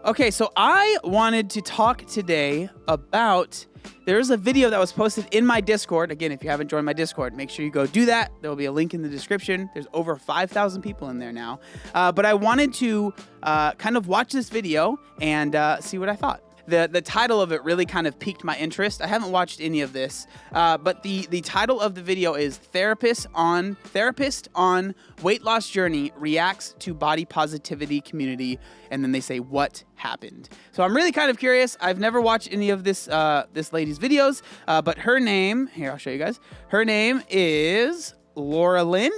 Okay, so I wanted to talk today about, there's a video that was posted in my Discord. Again, if you haven't joined my Discord, make sure you go do that. There will be a link in the description. There's over 5,000 people in there now. But I wanted to kind of watch this video and see what I thought. The title of it really kind of piqued my interest. I haven't watched any of this, but the title of the video is Therapist on Weight Loss Journey Reacts to Body Positivity Community, and then they say what happened. So I'm really kind of curious. I've never watched any of this lady's videos, but her name, here, I'll show you guys. Her name is Laura Lynn,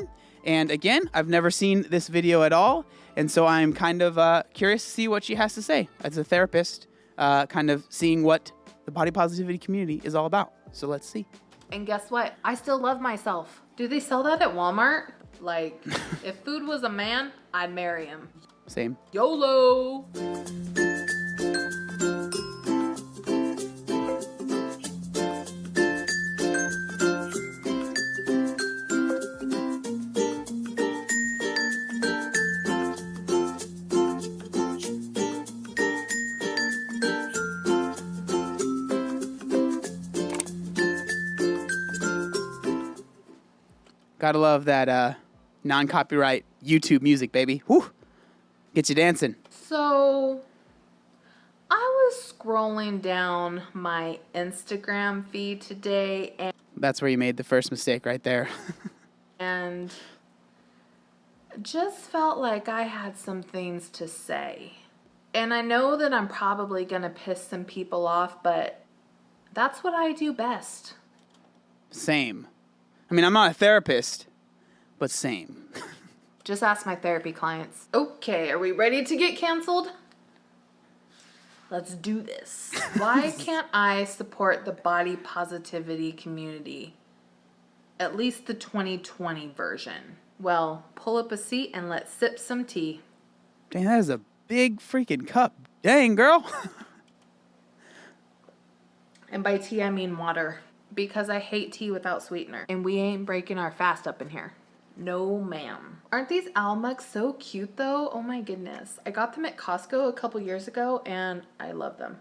and again, I've never seen this video at all, and so I'm kind of curious to see what she has to say as a therapist. Kind of seeing what the body positivity community is all about. So let's see. And guess what? I still love myself. Do they sell that at Walmart? Like, if food was a man, I'd marry him. Same. YOLO! Gotta love that non-copyright YouTube music, baby. Whew. Get you dancing. So, I was scrolling down my Instagram feed today That's where you made the first mistake right there. and just felt like I had some things to say. And I know that I'm probably gonna piss some people off, but that's what I do best. Same. I mean, I'm not a therapist, but same. Just ask my therapy clients. Okay, are we ready to get canceled? Let's do this. Why can't I support the body positivity community? At least the 2020 version. Well, pull up a seat and let's sip some tea. Dang, that is a big freaking cup. Dang, girl. And by tea, I mean water. Because I hate tea without sweetener. And we ain't breaking our fast up in here. No, ma'am. Aren't these owl mugs so cute, though? Oh, my goodness. I got them at Costco a couple years ago, and I love them.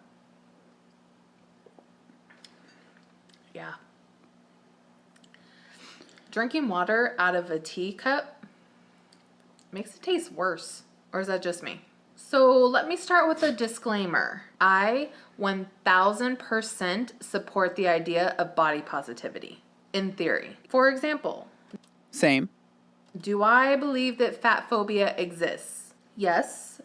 Yeah. Drinking water out of a teacup makes it taste worse. Or is that just me? So let me start with a disclaimer. I 1000% support the idea of body positivity, in theory. For example, Same. do I believe that fat phobia exists? Yes,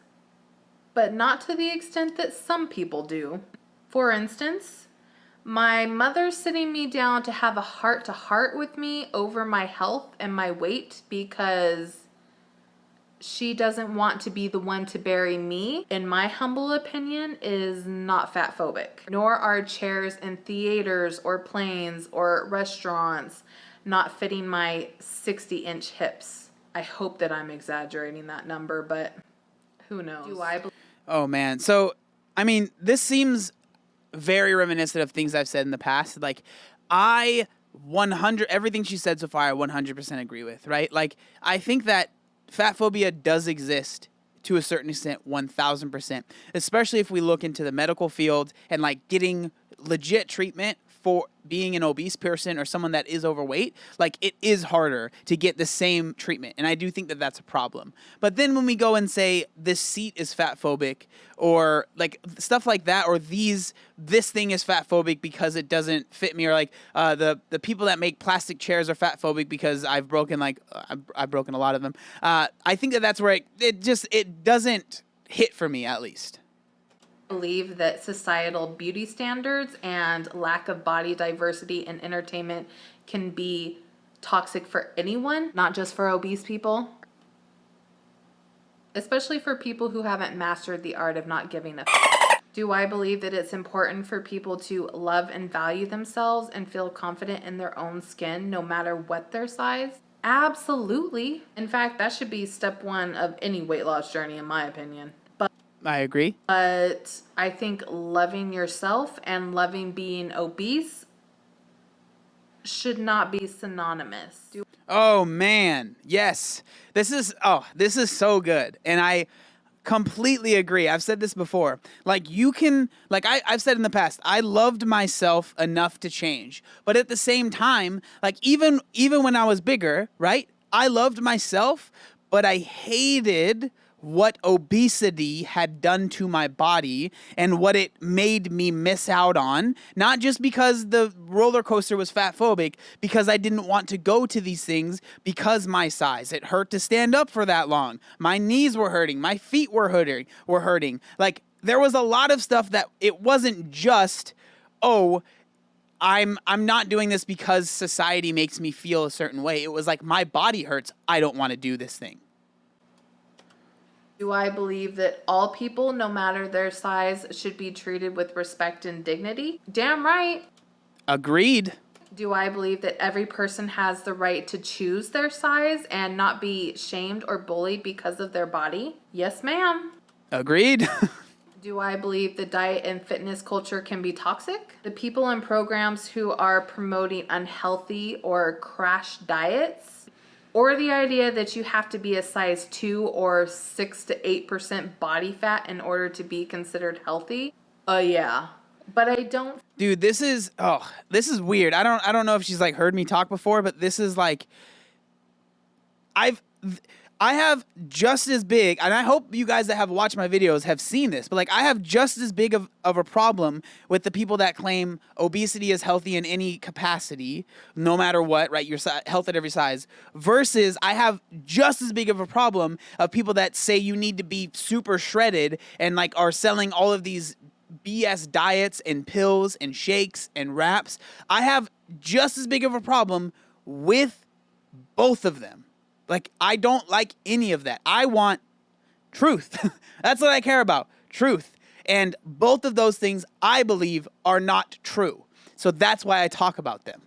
but not to the extent that some people do. For instance, my mother sitting me down to have a heart-to-heart with me over my health and my weight because she doesn't want to be the one to bury me, in my humble opinion, is not fat phobic. Nor are chairs in theaters or planes or restaurants not fitting my 60-inch hips. I hope that I'm exaggerating that number, but who knows? Do I believe? Oh, man. So, I mean, this seems very reminiscent of things I've said in the past. Like, everything she said so far, I 100% agree with, right? Like, I think that fat phobia does exist to a certain extent, 1000%, especially if we look into the medical field and like getting legit treatment for being an obese person or someone that is overweight. Like, it is harder to get the same treatment. And I do think that that's a problem. But then when we go and say this seat is fat phobic or like stuff like that, or this thing is fat phobic because it doesn't fit me, or like the people that make plastic chairs are fat phobic because I've broken I've broken a lot of them. I think that that's where it doesn't hit for me, at least. Believe that societal beauty standards and lack of body diversity in entertainment can be toxic for anyone, not just for obese people, especially for people who haven't mastered the art of not giving a Do I believe that it's important for people to love and value themselves and feel confident in their own skin no matter what their size? Absolutely. In fact, that should be step one of any weight loss journey, in my opinion. I agree. But I think loving yourself and loving being obese should not be synonymous. Oh man, yes. This is so good. And completely agree. I've said this before. Like you can, like I've said in the past, I loved myself enough to change. But at the same time, like even when I was bigger, right? I loved myself, but I hated what obesity had done to my body and what it made me miss out on. Not just because the roller coaster was fat phobic, because I didn't want to go to these things because my size. It hurt to stand up for that long. My knees were hurting. My feet were hurting. Like there was a lot of stuff that it wasn't just, oh, I'm not doing this because society makes me feel a certain way. It was like my body hurts. I don't want to do this thing. Do I believe that all people, no matter their size, should be treated with respect and dignity? Damn right. Agreed. Do I believe that every person has the right to choose their size and not be shamed or bullied because of their body? Yes, ma'am. Agreed. Do I believe the diet and fitness culture can be toxic? The people in programs who are promoting unhealthy or crash diets, or the idea that you have to be a size 2 or 6 to 8% body fat in order to be considered healthy? Yeah. But I don't. Dude, this is weird. I don't know if she's like heard me talk before, but this is like I have just as big, and I hope you guys that have watched my videos have seen this, but like I have just as big of a problem with the people that claim obesity is healthy in any capacity, no matter what, right? Your health at every size, versus I have just as big of a problem of people that say you need to be super shredded and like are selling all of these BS diets and pills and shakes and wraps. I have just as big of a problem with both of them. Like, I don't like any of that. I want truth. That's what I care about. Truth. And both of those things, I believe, are not true. So that's why I talk about them.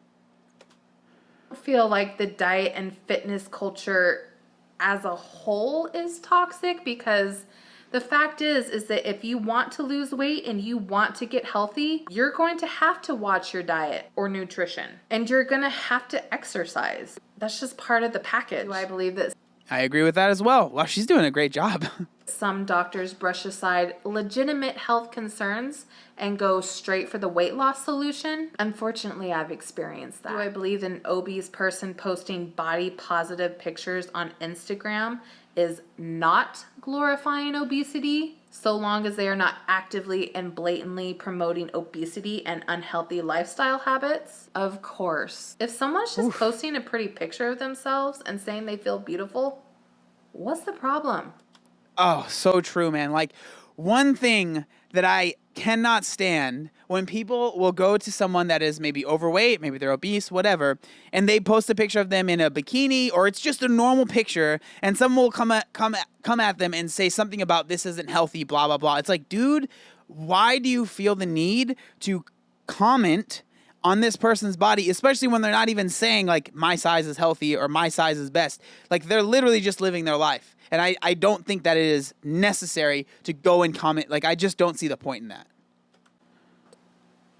I feel like the diet and fitness culture as a whole is toxic, because the fact is that if you want to lose weight and you want to get healthy, you're going to have to watch your diet or nutrition, and you're going to have to exercise. That's just part of the package. I believe that I agree with that as well. Wow, she's doing a great job. some doctors brush aside legitimate health concerns and go straight for the weight loss solution. Unfortunately, I've experienced that. Do I believe an obese person posting body positive pictures on Instagram is not glorifying obesity, so long as they are not actively and blatantly promoting obesity and unhealthy lifestyle habits? Of course. If someone's just posting a pretty picture of themselves and saying they feel beautiful, what's the problem? Oh, so true, man. Like, one thing that I cannot stand when people will go to someone that is maybe overweight, maybe they're obese, whatever, and they post a picture of them in a bikini, or it's just a normal picture, and someone will come at them and say something about this isn't healthy, blah, blah, blah. It's like, dude, why do you feel the need to comment on this person's body, especially when they're not even saying like my size is healthy or my size is best? Like, they're literally just living their life. And I don't think that it is necessary to go and comment. Like, I just don't see the point in that.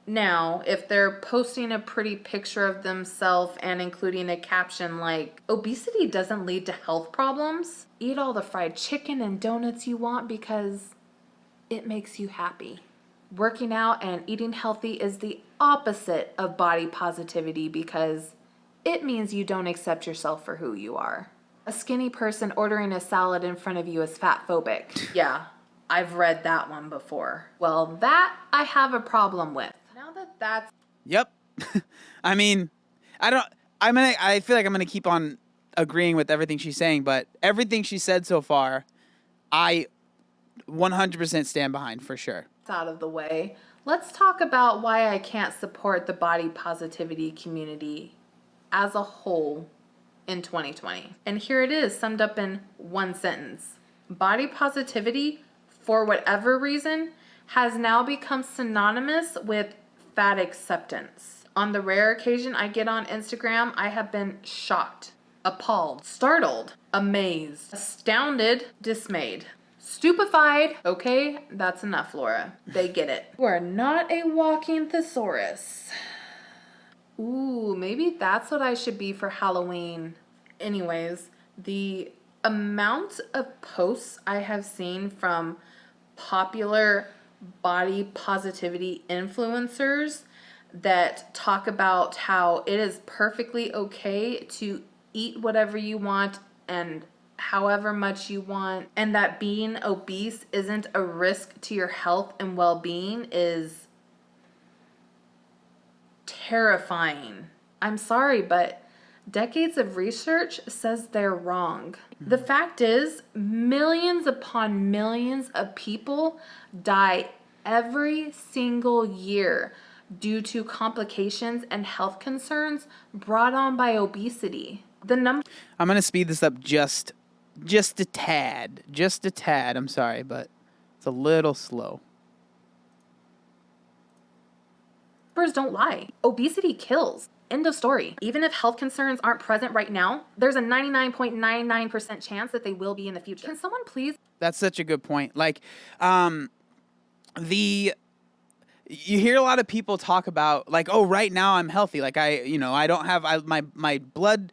Now, if they're posting a pretty picture of themselves and including a caption like, obesity doesn't lead to health problems, eat all the fried chicken and donuts you want because it makes you happy. Working out and eating healthy is the opposite of body positivity because it means you don't accept yourself for who you are. A skinny person ordering a salad in front of you is fat phobic. Yeah, I've read that one before. Well, that I have a problem with. Now that's... Yep. I mean, I feel like I'm going to keep on agreeing with everything she's saying, but everything she said so far, I 100% stand behind for sure. Out of the way, let's talk about why I can't support the body positivity community as a whole in 2020. And here it is, summed up in one sentence. Body positivity, for whatever reason, has now become synonymous with fat acceptance. On the rare occasion I get on Instagram, I have been shocked, appalled, startled, amazed, astounded, dismayed, stupefied. Okay, that's enough, Laura. They get it. You are not a walking thesaurus. Ooh, maybe that's what I should be for Halloween. Anyways, the amount of posts I have seen from popular body positivity influencers that talk about how it is perfectly okay to eat whatever you want and however much you want, and that being obese isn't a risk to your health and well-being is terrifying. I'm sorry, but decades of research says they're wrong. The fact is, millions upon millions of people die every single year due to complications and health concerns brought on by obesity. I'm going to speed this up just a tad. Just a tad. I'm sorry, but it's a little slow. Numbers don't lie. Obesity kills. End of story. Even if health concerns aren't present right now, there's a 99.99% chance that they will be in the future. Can someone please? That's such a good point. Like, you hear a lot of people talk about like, oh, right now I'm healthy. Like I don't have my blood,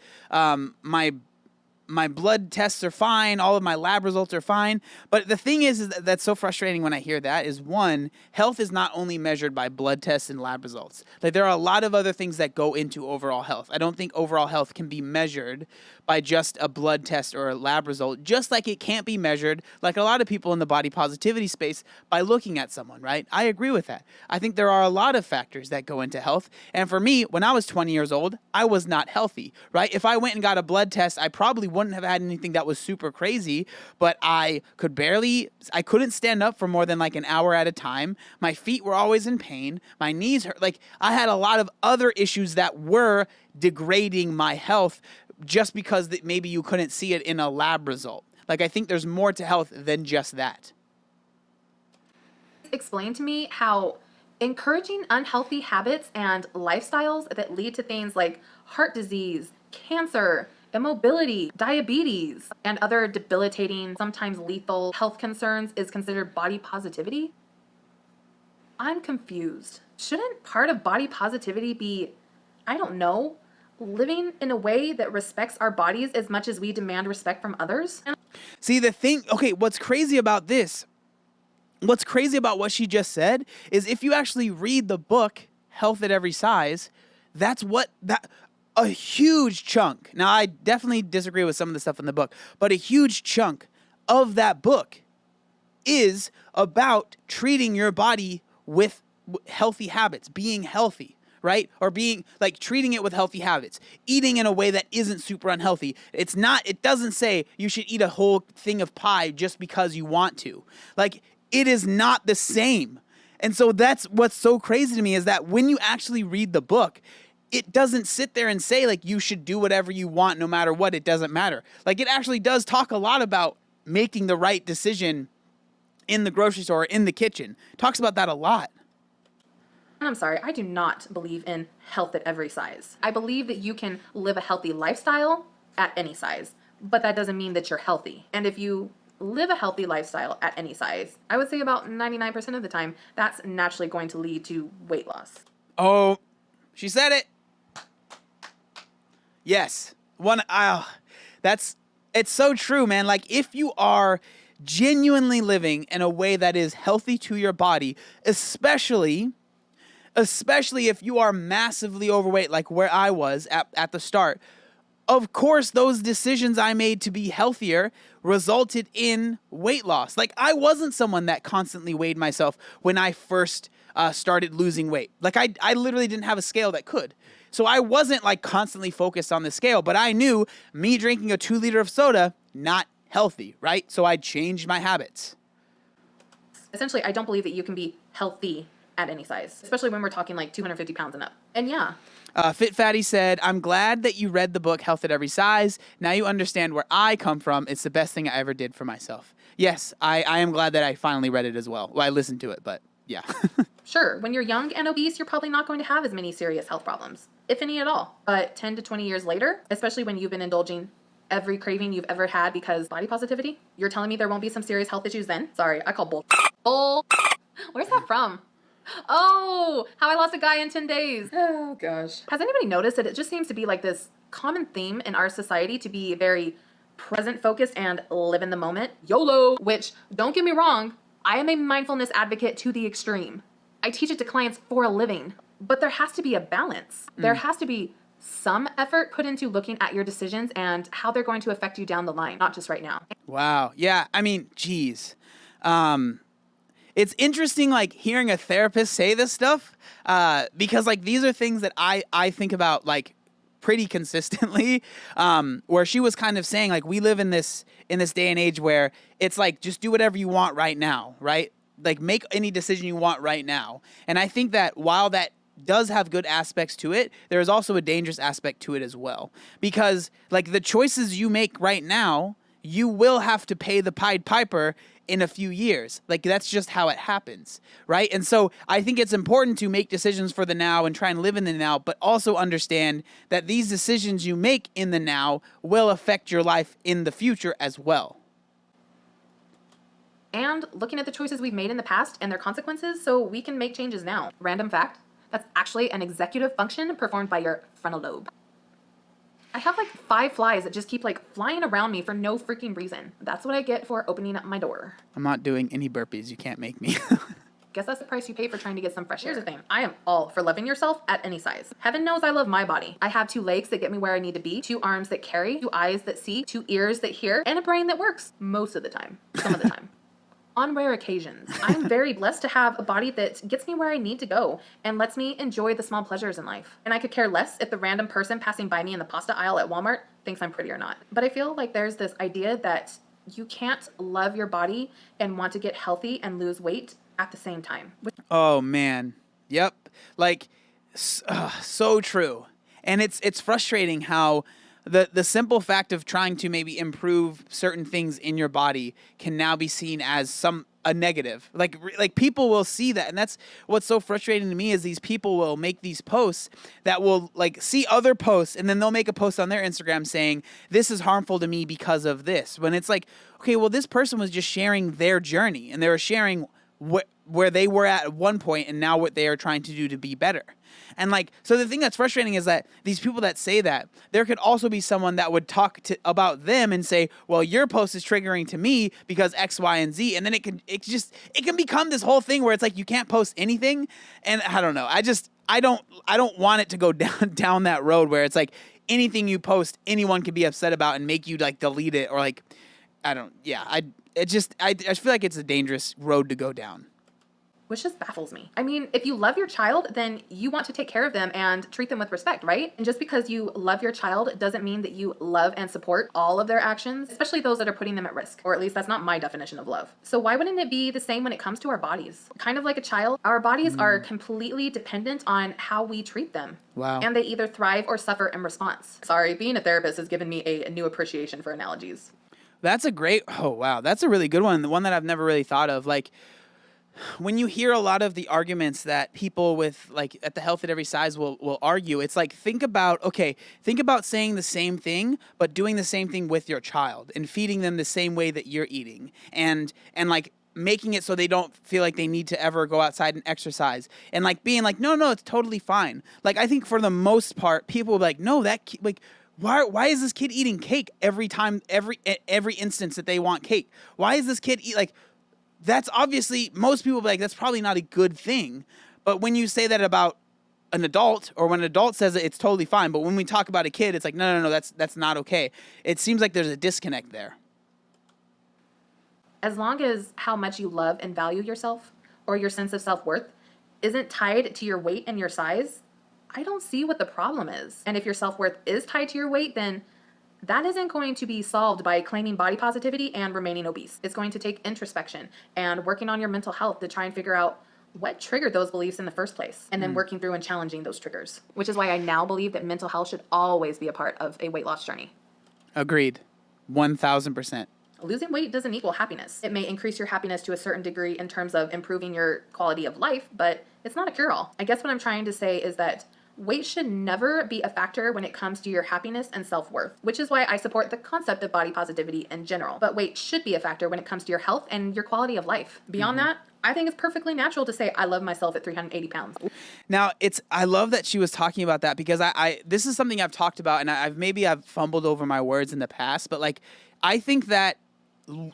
my blood tests are fine. All of my lab results are fine. But the thing is that's so frustrating when I hear that is, one, health is not only measured by blood tests and lab results. Like there are a lot of other things that go into overall health. I don't think overall health can be measured by just a blood test or a lab result, just like it can't be measured, like a lot of people in the body positivity space, by looking at someone, right? I agree with that. I think there are a lot of factors that go into health. And for me, when I was 20 years old, I was not healthy, right? If I went and got a blood test, I probably wouldn't have had anything that was super crazy, but I couldn't stand up for more than like an hour at a time. My feet were always in pain. My knees hurt. Like I had a lot of other issues that were degrading my health just because that maybe you couldn't see it in a lab result. Like I think there's more to health than just that. Explain to me how encouraging unhealthy habits and lifestyles that lead to things like heart disease, cancer, immobility, diabetes, and other debilitating, sometimes lethal health concerns is considered body positivity? I'm confused. Shouldn't part of body positivity be, I don't know, living in a way that respects our bodies as much as we demand respect from others? See, what's crazy about this, what's crazy about what she just said is if you actually read the book, Health at Every Size, a huge chunk, now I definitely disagree with some of the stuff in the book, but a huge chunk of that book is about treating your body with healthy habits, being healthy, right? Or being like treating it with healthy habits, eating in a way that isn't super unhealthy. It doesn't say you should eat a whole thing of pie just because you want to. Like it is not the same. And so that's what's so crazy to me is that when you actually read the book, it doesn't sit there and say like you should do whatever you want no matter what. It doesn't matter. Like it actually does talk a lot about making the right decision in the grocery store or in the kitchen. It talks about that a lot. I'm sorry, I do not believe in health at every size. I believe that you can live a healthy lifestyle at any size, but that doesn't mean that you're healthy. And if you live a healthy lifestyle at any size, I would say about 99% of the time, that's naturally going to lead to weight loss. Oh, she said it. Yes. It's so true, man. Like if you are genuinely living in a way that is healthy to your body, especially if you are massively overweight, like where I was at the start, of course, those decisions I made to be healthier resulted in weight loss. Like I wasn't someone that constantly weighed myself when I first started losing weight. Like I literally didn't have a scale that could. So I wasn't like constantly focused on the scale, but I knew me drinking a 2 liter of soda, not healthy, right? So I changed my habits. Essentially, I don't believe that you can be healthy at any size, especially when we're talking like 250 pounds and up. And yeah. Fit Fatty said, I'm glad that you read the book Health at Every Size. Now you understand where I come from. It's the best thing I ever did for myself. Yes, I am glad that I finally read it as well. Well, I listened to it, but yeah. Sure, when you're young and obese, you're probably not going to have as many serious health problems, if any at all. But 10 to 20 years later, especially when you've been indulging every craving you've ever had because body positivity, you're telling me there won't be some serious health issues then? Sorry, I call bull. Where's that from? Oh, How I Lost a Guy in 10 Days. Oh, gosh. Has anybody noticed that it just seems to be like this common theme in our society to be very present focused and live in the moment. YOLO, which, don't get me wrong, I am a mindfulness advocate to the extreme. I teach it to clients for a living, but there has to be a balance. There has to be some effort put into looking at your decisions and how they're going to affect you down the line, not just right now. Wow. Yeah. I mean, geez. It's interesting, like, hearing a therapist say this stuff, because, like, these are things that I think about, like, pretty consistently, where she was kind of saying, like, we live in this day and age where it's like, just do whatever you want right now, right? Like, make any decision you want right now. And I think that while that does have good aspects to it, there is also a dangerous aspect to it as well. Because, like, the choices you make right now, you will have to pay the Pied Piper in a few years. Like, that's just how it happens, right? And so I think it's important to make decisions for the now and try and live in the now, but also understand that these decisions you make in the now will affect your life in the future as well. And looking at the choices we've made in the past and their consequences so we can make changes now. Random fact, that's actually an executive function performed by your frontal lobe. I have like 5 flies that just keep like flying around me for no freaking reason. That's what I get for opening up my door. I'm not doing any burpees. You can't make me. Guess that's the price you pay for trying to get some fresh air. Here's the thing. I am all for loving yourself at any size. Heaven knows I love my body. I have 2 legs that get me where I need to be, 2 arms that carry, 2 eyes that see, 2 ears that hear, and a brain that works most of the time. Some of the time. On rare occasions, I'm very blessed to have a body that gets me where I need to go and lets me enjoy the small pleasures in life. And I could care less if the random person passing by me in the pasta aisle at Walmart thinks I'm pretty or not. But I feel like there's this idea that you can't love your body and want to get healthy and lose weight at the same time. Oh, man. Yep. Like, so true. And it's frustrating how the simple fact of trying to maybe improve certain things in your body can now be seen as a negative. Like people will see that, and that's what's so frustrating to me is these people will make these posts that will like see other posts, and then they'll make a post on their Instagram saying this is harmful to me because of this. When it's like, okay, well, this person was just sharing their journey, and they were sharing where they were at one point, and now what they are trying to do to be better. And like, so the thing that's frustrating is that these people that say that, there could also be someone that would talk about them and say, well, your post is triggering to me because X, Y, and Z. And then it can become this whole thing where it's like, you can't post anything. And I don't know. I don't want it to go down that road where it's like anything you post, anyone could be upset about and make you like delete it or like, I just feel like it's a dangerous road to go down. Which just baffles me. I mean, if you love your child, then you want to take care of them and treat them with respect, right? And just because you love your child doesn't mean that you love and support all of their actions, especially those that are putting them at risk. Or at least that's not my definition of love. So why wouldn't it be the same when it comes to our bodies? Kind of like a child, our bodies are completely dependent on how we treat them. Wow. And they either thrive or suffer in response. Sorry, being a therapist has given me a new appreciation for analogies. That's a really good one. The one that I've never really thought of. Like, when you hear a lot of the arguments that people with like at the Health at Every Size will argue, it's like, think about saying the same thing, but doing the same thing with your child and feeding them the same way that you're eating and like making it so they don't feel like they need to ever go outside and exercise and like being like, no, it's totally fine. Like, I think for the most part, people will be like, no, why is this kid eating cake every time, every instance that they want cake? Why is this kid like, that's obviously, most people be like, that's probably not a good thing. But when you say that about an adult, or when an adult says it, it's totally fine. But when we talk about a kid, it's like, no, that's not okay. It seems like there's a disconnect there. As long as how much you love and value yourself or your sense of self-worth isn't tied to your weight and your size, I don't see what the problem is. And if your self-worth is tied to your weight, then that isn't going to be solved by claiming body positivity and remaining obese. It's going to take introspection and working on your mental health to try and figure out what triggered those beliefs in the first place, and then working through and challenging those triggers, which is why I now believe that mental health should always be a part of a weight loss journey. Agreed. 1,000%. Losing weight doesn't equal happiness. It may increase your happiness to a certain degree in terms of improving your quality of life, but it's not a cure-all. I guess what I'm trying to say is that weight should never be a factor when it comes to your happiness and self-worth, which is why I support the concept of body positivity in general. But weight should be a factor when it comes to your health and your quality of life. Beyond that, I think it's perfectly natural to say I love myself at 380 pounds. Now, I love that she was talking about that because this is something I've talked about, and I've fumbled over my words in the past, but like, I think that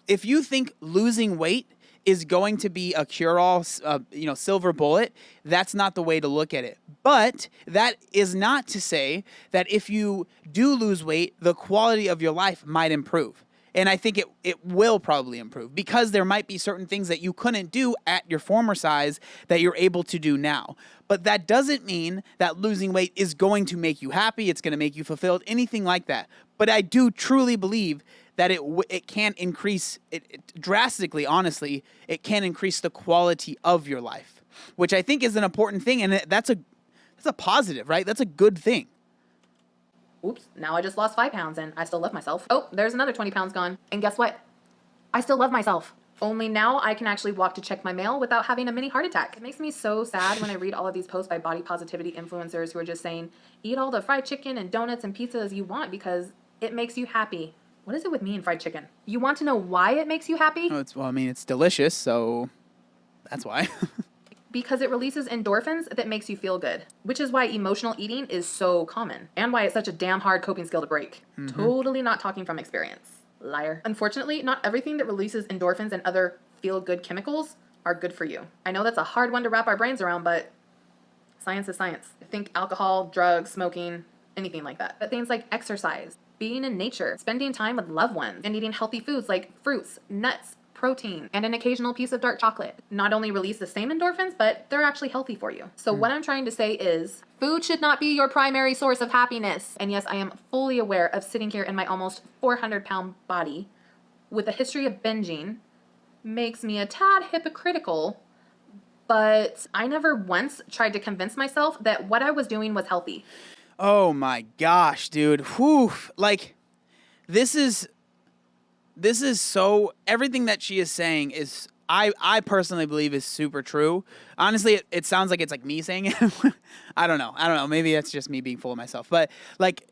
if you think losing weight is going to be a cure-all, silver bullet, that's not the way to look at it. But that is not to say that if you do lose weight, the quality of your life might improve. And I think it will probably improve because there might be certain things that you couldn't do at your former size that you're able to do now. But that doesn't mean that losing weight is going to make you happy, it's going to make you fulfilled, anything like that. But I do truly believe that it can increase it drastically, honestly, it can increase the quality of your life, which I think is an important thing. And that's a positive, right? That's a good thing. Oops, now I just lost 5 pounds and I still love myself. Oh, there's another 20 pounds gone. And guess what? I still love myself. Only now I can actually walk to check my mail without having a mini heart attack. It makes me so sad when I read all of these posts by body positivity influencers who are just saying, eat all the fried chicken and donuts and pizzas you want because it makes you happy. What is it with me and fried chicken? You want to know why it makes you happy? It's delicious, so that's why. Because it releases endorphins that makes you feel good, which is why emotional eating is so common and why it's such a damn hard coping skill to break. Mm-hmm. Totally not talking from experience. Liar. Unfortunately, not everything that releases endorphins and other feel-good chemicals are good for you. I know that's a hard one to wrap our brains around, but science is science. Think alcohol, drugs, smoking, anything like that. But things like exercise, being in nature, spending time with loved ones, and eating healthy foods like fruits, nuts, protein, and an occasional piece of dark chocolate not only release the same endorphins, but they're actually healthy for you. So what I'm trying to say is food should not be your primary source of happiness. And yes, I am fully aware of sitting here in my almost 400-pound body with a history of binging makes me a tad hypocritical, but I never once tried to convince myself that what I was doing was healthy. Oh my gosh, dude. Whew. Like, this is so, everything that she is saying is, I personally believe is super true. Honestly, it sounds like it's like me saying it. I don't know. Maybe that's just me being full of myself. But like,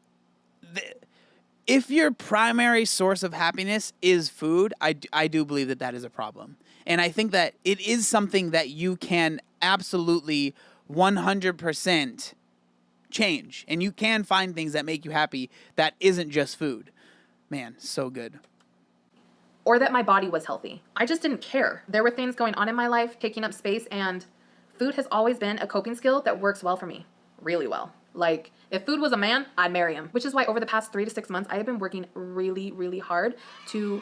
if your primary source of happiness is food, I do believe that is a problem. And I think that it is something that you can absolutely 100% change. And you can find things that make you happy that isn't just food. Man, so good. Or that my body was healthy. I just didn't care. There were things going on in my life, taking up space, and food has always been a coping skill that works well for me. Really well. Like, if food was a man, I'd marry him. Which is why over the past 3 to 6 months, I have been working really, really hard to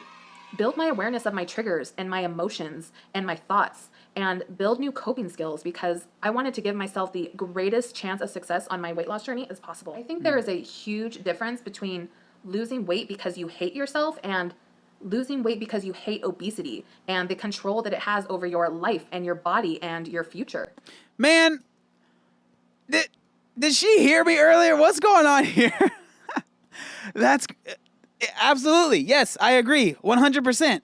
build my awareness of my triggers and my emotions and my thoughts and build new coping skills because I wanted to give myself the greatest chance of success on my weight loss journey as possible. I think there is a huge difference between losing weight because you hate yourself and losing weight because you hate obesity and the control that it has over your life and your body and your future. Man, did she hear me earlier? What's going on here? That's absolutely. Yes, I agree. 100%.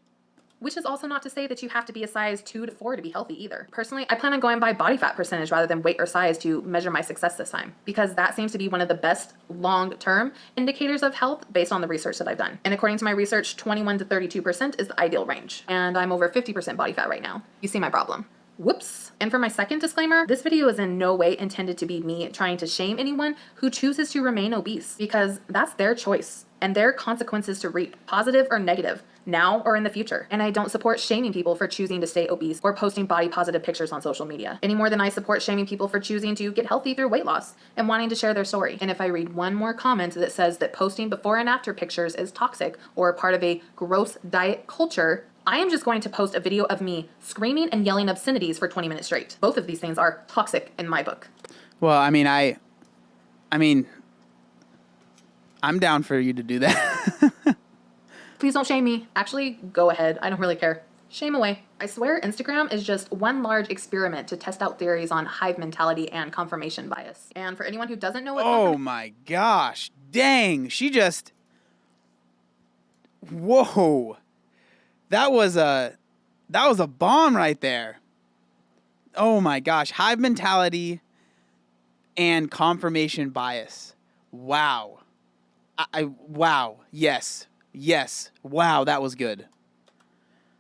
Which is also not to say that you have to be a size 2 to 4 to be healthy either. Personally, I plan on going by body fat percentage rather than weight or size to measure my success this time, because that seems to be one of the best long-term indicators of health based on the research that I've done. And according to my research, 21 to 32% is the ideal range. And I'm over 50% body fat right now. You see my problem. Whoops. And for my second disclaimer, this video is in no way intended to be me trying to shame anyone who chooses to remain obese, because that's their choice and their consequences to reap, positive or negative, now or in the future. And I don't support shaming people for choosing to stay obese or posting body positive pictures on social media, any more than I support shaming people for choosing to get healthy through weight loss and wanting to share their story. And if I read one more comment that says that posting before and after pictures is toxic or part of a gross diet culture, I am just going to post a video of me screaming and yelling obscenities for 20 minutes straight. Both of these things are toxic in my book. Well, I mean, I'm down for you to do that. Please don't shame me. Actually, go ahead. I don't really care. Shame away. I swear Instagram is just one large experiment to test out theories on hive mentality and confirmation bias. And for anyone who doesn't know what oh my gosh. Dang. Whoa. That was a bomb right there. Oh my gosh. Hive mentality and confirmation bias. Wow. Wow. Yes. Wow, that was good.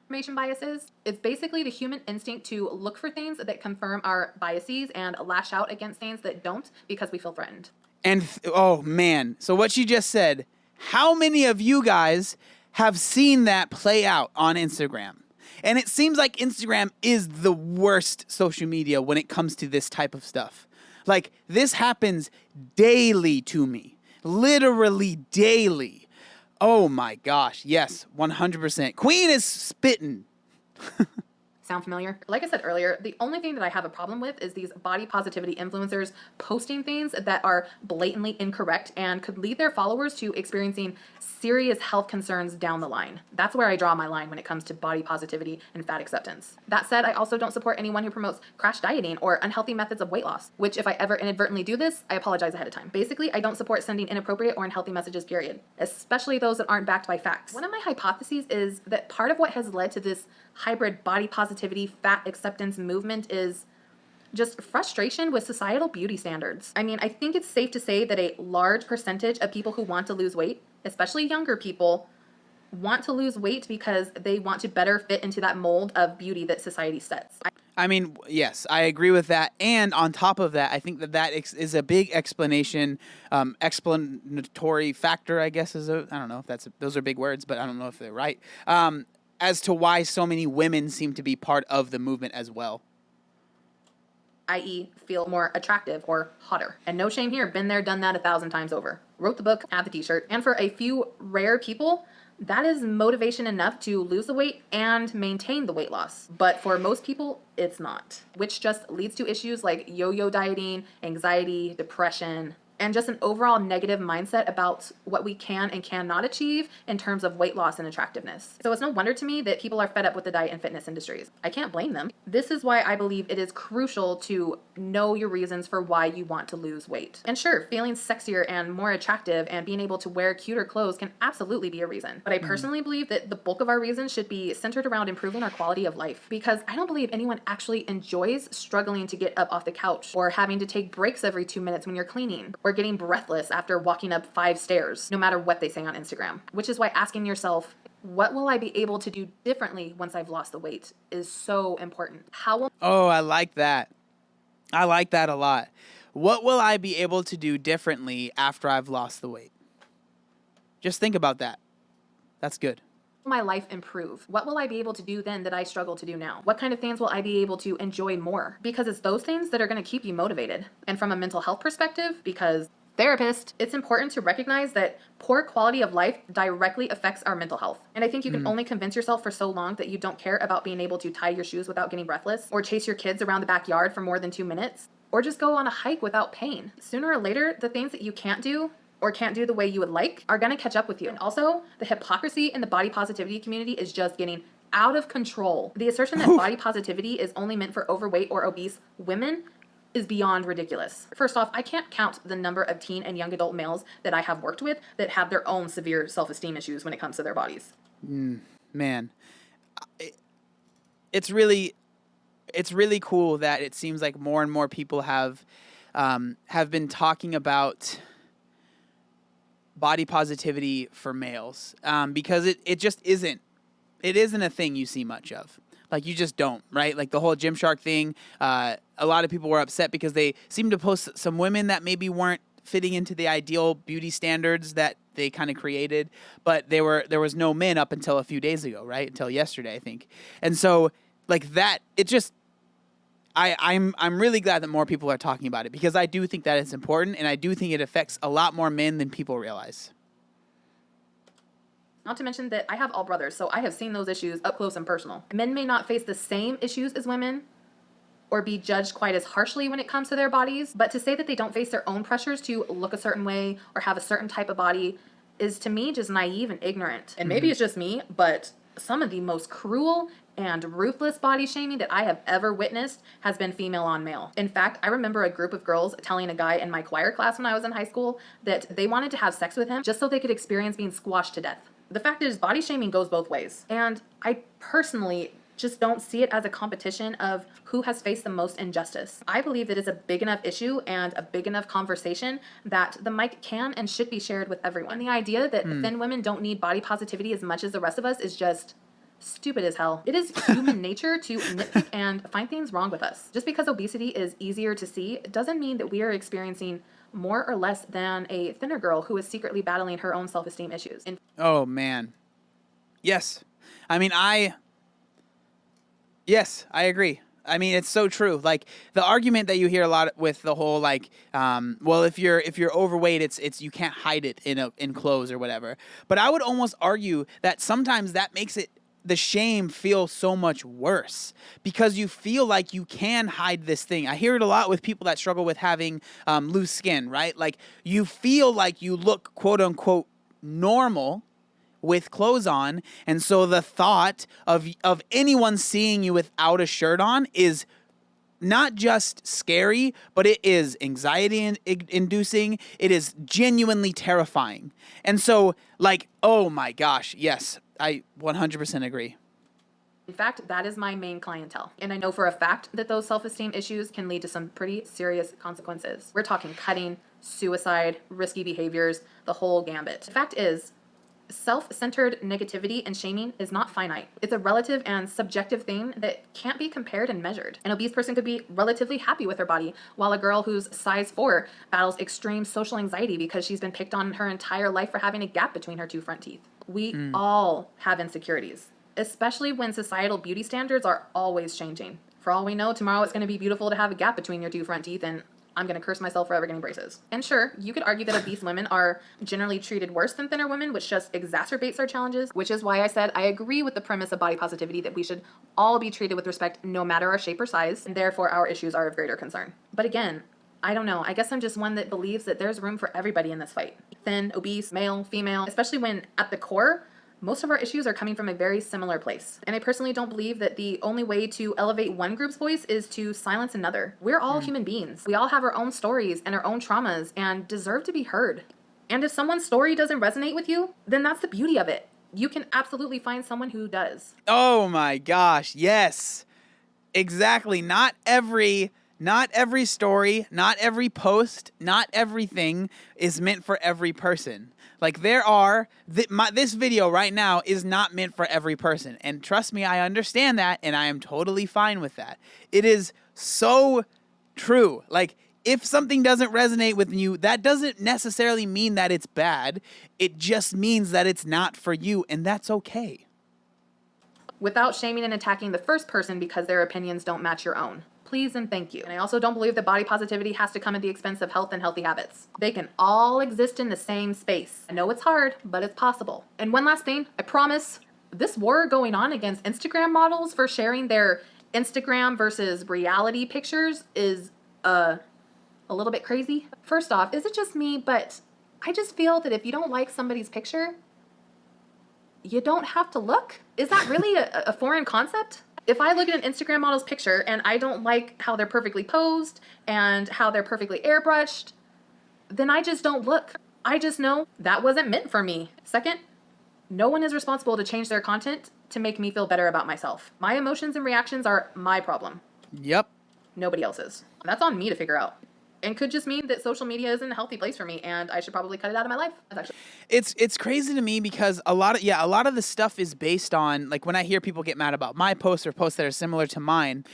Confirmation bias is It's basically the human instinct to look for things that confirm our biases and lash out against things that don't because we feel threatened. And oh man, so what you just said, how many of you guys have seen that play out on Instagram? And it seems like Instagram is the worst social media when it comes to this type of stuff. Like, this happens daily to me, literally daily. Oh my gosh, yes, 100%. Queen is spitting. Sound familiar? Like I said earlier, the only thing that I have a problem with is these body positivity influencers posting things that are blatantly incorrect and could lead their followers to experiencing serious health concerns down the line. That's where I draw my line when it comes to body positivity and fat acceptance. That said, I also don't support anyone who promotes crash dieting or unhealthy methods of weight loss, which if I ever inadvertently do this, I apologize ahead of time. Basically, I don't support sending inappropriate or unhealthy messages, period, especially those that aren't backed by facts. One of my hypotheses is that part of what has led to this hybrid body positivity, fat acceptance movement is just frustration with societal beauty standards. I mean, I think it's safe to say that a large percentage of people who want to lose weight, especially younger people, want to lose weight because they want to better fit into that mold of beauty that society sets. I mean, yes, I agree with that. And on top of that, I think that is a big explanatory factor, I guess, I don't know if those are big words, but I don't know if they're right. As to why so many women seem to be part of the movement as well. i.e. feel more attractive or hotter. And no shame here, been there, done that 1,000 times over. Wrote the book, had the t-shirt, and for a few rare people, that is motivation enough to lose the weight and maintain the weight loss. But for most people, it's not, which just leads to issues like yo-yo dieting, anxiety, depression, and just an overall negative mindset about what we can and cannot achieve in terms of weight loss and attractiveness. So it's no wonder to me that people are fed up with the diet and fitness industries. I can't blame them. This is why I believe it is crucial to know your reasons for why you want to lose weight. And sure, feeling sexier and more attractive and being able to wear cuter clothes can absolutely be a reason. But I personally believe that the bulk of our reasons should be centered around improving our quality of life, because I don't believe anyone actually enjoys struggling to get up off the couch or having to take breaks every 2 minutes when you're cleaning or getting breathless after walking up 5 stairs, no matter what they say on Instagram. Which is why asking yourself, what will I be able to do differently once I've lost the weight, is so important. Oh, I like that. I like that a lot. What will I be able to do differently after I've lost the weight? Just think about that. That's good. My life improve? What will I be able to do then that I struggle to do now? What kind of things will I be able to enjoy more? Because it's those things that are going to keep you motivated. And from a mental health perspective, because therapist, it's important to recognize that poor quality of life directly affects our mental health. And I think you can only convince yourself for so long that you don't care about being able to tie your shoes without getting breathless, or chase your kids around the backyard for more than 2 minutes, or just go on a hike without pain. Sooner or later, the things that you can't do or can't do the way you would like are going to catch up with you. And also, the hypocrisy in the body positivity community is just getting out of control. The assertion that body positivity is only meant for overweight or obese women is beyond ridiculous. First off, I can't count the number of teen and young adult males that I have worked with that have their own severe self-esteem issues when it comes to their bodies. Man, it's really cool that it seems like more and more people have been talking about body positivity for males, because it just isn't a thing you see much of. Like, you just don't, right? Like the whole Gymshark thing, a lot of people were upset because they seemed to post some women that maybe weren't fitting into the ideal beauty standards that they kind of created, but there was no men up until a few days ago, right? Until yesterday, I think. And so, like that, it just, I'm really glad that more people are talking about it, because I do think that it's important, and I do think it affects a lot more men than people realize. Not to mention that I have all brothers, so I have seen those issues up close and personal. Men may not face the same issues as women or be judged quite as harshly when it comes to their bodies, but to say that they don't face their own pressures to look a certain way or have a certain type of body is, to me, just naive and ignorant. And maybe it's just me, but some of the most cruel and ruthless body shaming that I have ever witnessed has been female on male. In fact, I remember a group of girls telling a guy in my choir class when I was in high school that they wanted to have sex with him just so they could experience being squashed to death. The fact is, body shaming goes both ways. And I personally just don't see it as a competition of who has faced the most injustice. I believe that it's a big enough issue and a big enough conversation that the mic can and should be shared with everyone. And the idea that thin women don't need body positivity as much as the rest of us is just stupid as hell. It is human nature to nitpick and find things wrong with us. Just because obesity is easier to see doesn't mean that we are experiencing more or less than a thinner girl who is secretly battling her own self-esteem issues. Oh, man. Yes. I mean, yes, I agree. I mean, it's so true. Like the argument that you hear a lot with the whole like, well, if you're overweight, it's you can't hide it in clothes or whatever. But I would almost argue that sometimes that makes the shame feel so much worse because you feel like you can hide this thing. I hear it a lot with people that struggle with having loose skin, right? Like you feel like you look quote unquote normal with clothes on, and so the thought of anyone seeing you without a shirt on is not just scary, but it is anxiety inducing. It is genuinely terrifying. And so like, oh my gosh, yes, I 100% agree. In fact, that is my main clientele. And I know for a fact that those self-esteem issues can lead to some pretty serious consequences. We're talking cutting, suicide, risky behaviors, the whole gambit. The fact is, self-centered negativity and shaming is not finite. It's a relative and subjective thing that can't be compared and measured. An obese person could be relatively happy with her body, while a girl who's size 4 battles extreme social anxiety because she's been picked on her entire life for having a gap between her 2 front teeth. We all have insecurities, especially when societal beauty standards are always changing. For all we know, tomorrow it's going to be beautiful to have a gap between your 2 front teeth, and I'm going to curse myself for ever getting braces. And sure, you could argue that obese women are generally treated worse than thinner women, which just exacerbates our challenges, which is why I said I agree with the premise of body positivity that we should all be treated with respect no matter our shape or size, and therefore our issues are of greater concern. But again, I don't know. I guess I'm just one that believes that there's room for everybody in this fight. Thin, obese, male, female, especially when at the core, most of our issues are coming from a very similar place. And I personally don't believe that the only way to elevate one group's voice is to silence another. We're all human beings. We all have our own stories and our own traumas and deserve to be heard. And if someone's story doesn't resonate with you, then that's the beauty of it. You can absolutely find someone who does. Oh my gosh, yes. Exactly. Not every story, not every post, not everything is meant for every person. Like this video right now is not meant for every person. And trust me, I understand that, and I am totally fine with that. It is so true. Like, if something doesn't resonate with you, that doesn't necessarily mean that it's bad. It just means that it's not for you, and that's okay. Without shaming and attacking the first person because their opinions don't match your own. Please and thank you. And I also don't believe that body positivity has to come at the expense of health and healthy habits. They can all exist in the same space. I know it's hard, but it's possible. And one last thing, I promise, this war going on against Instagram models for sharing their Instagram versus reality pictures is a little bit crazy. First off, is it just me? But I just feel that if you don't like somebody's picture, you don't have to look. Is that really a foreign concept? If I look at an Instagram model's picture and I don't like how they're perfectly posed and how they're perfectly airbrushed, then I just don't look. I just know that wasn't meant for me. Second, no one is responsible to change their content to make me feel better about myself. My emotions and reactions are my problem. Yep. Nobody else's. That's on me to figure out. And could just mean that social media isn't a healthy place for me and I should probably cut it out of my life. It's crazy to me because a lot of the stuff is based on, like, when I hear people get mad about my posts or posts that are similar to mine,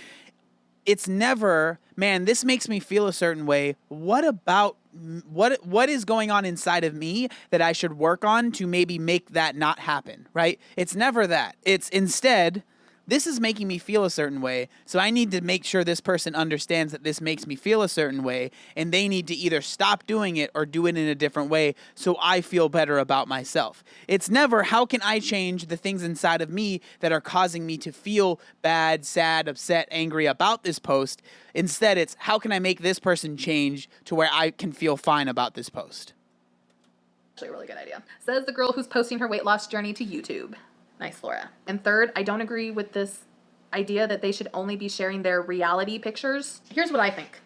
it's never, man, this makes me feel a certain way. What is going on inside of me that I should work on to maybe make that not happen, right? It's never that. It's instead, this is making me feel a certain way, so I need to make sure this person understands that this makes me feel a certain way, and they need to either stop doing it or do it in a different way so I feel better about myself. It's never, how can I change the things inside of me that are causing me to feel bad, sad, upset, angry about this post. Instead, it's, how can I make this person change to where I can feel fine about this post? Actually a really good idea. Says the girl who's posting her weight loss journey to YouTube. Nice, Laura. And third, I don't agree with this idea that they should only be sharing their reality pictures. Here's what I think.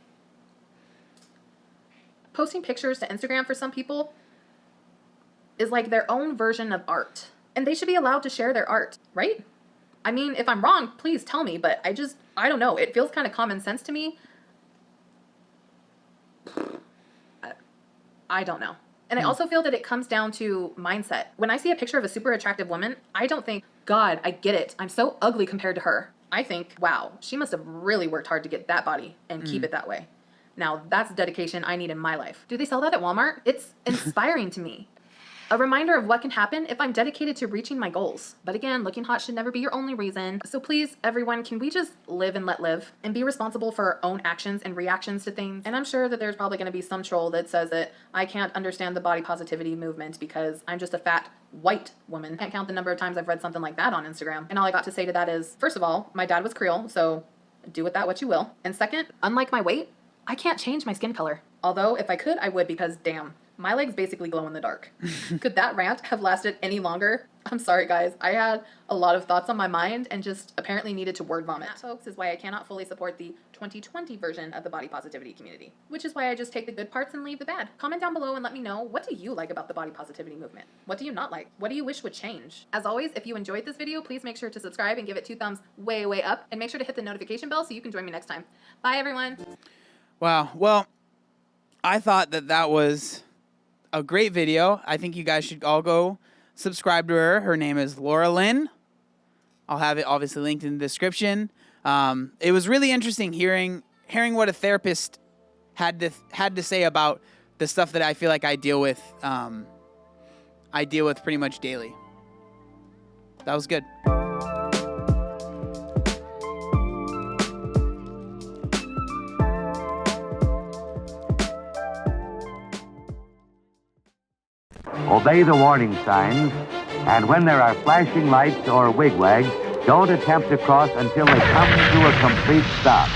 Posting pictures to Instagram for some people is like their own version of art. And they should be allowed to share their art, right? I mean, if I'm wrong, please tell me, but I don't know. It feels kind of common sense to me. I don't know. And I also feel that it comes down to mindset. When I see a picture of a super attractive woman, I don't think, God, I get it. I'm so ugly compared to her. I think, wow, she must have really worked hard to get that body and keep it that way. Now, that's dedication I need in my life. Do they sell that at Walmart? It's inspiring to me. A reminder of what can happen if I'm dedicated to reaching my goals. But again, looking hot should never be your only reason. So please, everyone, can we just live and let live and be responsible for our own actions and reactions to things? And I'm sure that there's probably going to be some troll that says that I can't understand the body positivity movement because I'm just a fat white woman. I can't count the number of times I've read something like that on Instagram. And all I got to say to that is, first of all, my dad was Creole, so do with that what you will. And second, unlike my weight, I can't change my skin color. Although if I could, I would, because damn, my legs basically glow in the dark. Could that rant have lasted any longer? I'm sorry, guys. I had a lot of thoughts on my mind and just apparently needed to word vomit. That, folks, is why I cannot fully support the 2020 version of the body positivity community, which is why I just take the good parts and leave the bad. Comment down below and let me know, what do you like about the body positivity movement? What do you not like? What do you wish would change? As always, if you enjoyed this video, please make sure to subscribe and give it 2 thumbs way, way up, and make sure to hit the notification bell so you can join me next time. Bye, everyone. Wow. Well, I thought that was a great video. I think you guys should all go subscribe to her. Her name is Laura Lynn. I'll have it obviously linked in the description. It was really interesting hearing what a therapist had to say about the stuff that I feel like I deal with pretty much daily. That was good. Obey the warning signs, and when there are flashing lights or wigwags, don't attempt to cross until they come to a complete stop.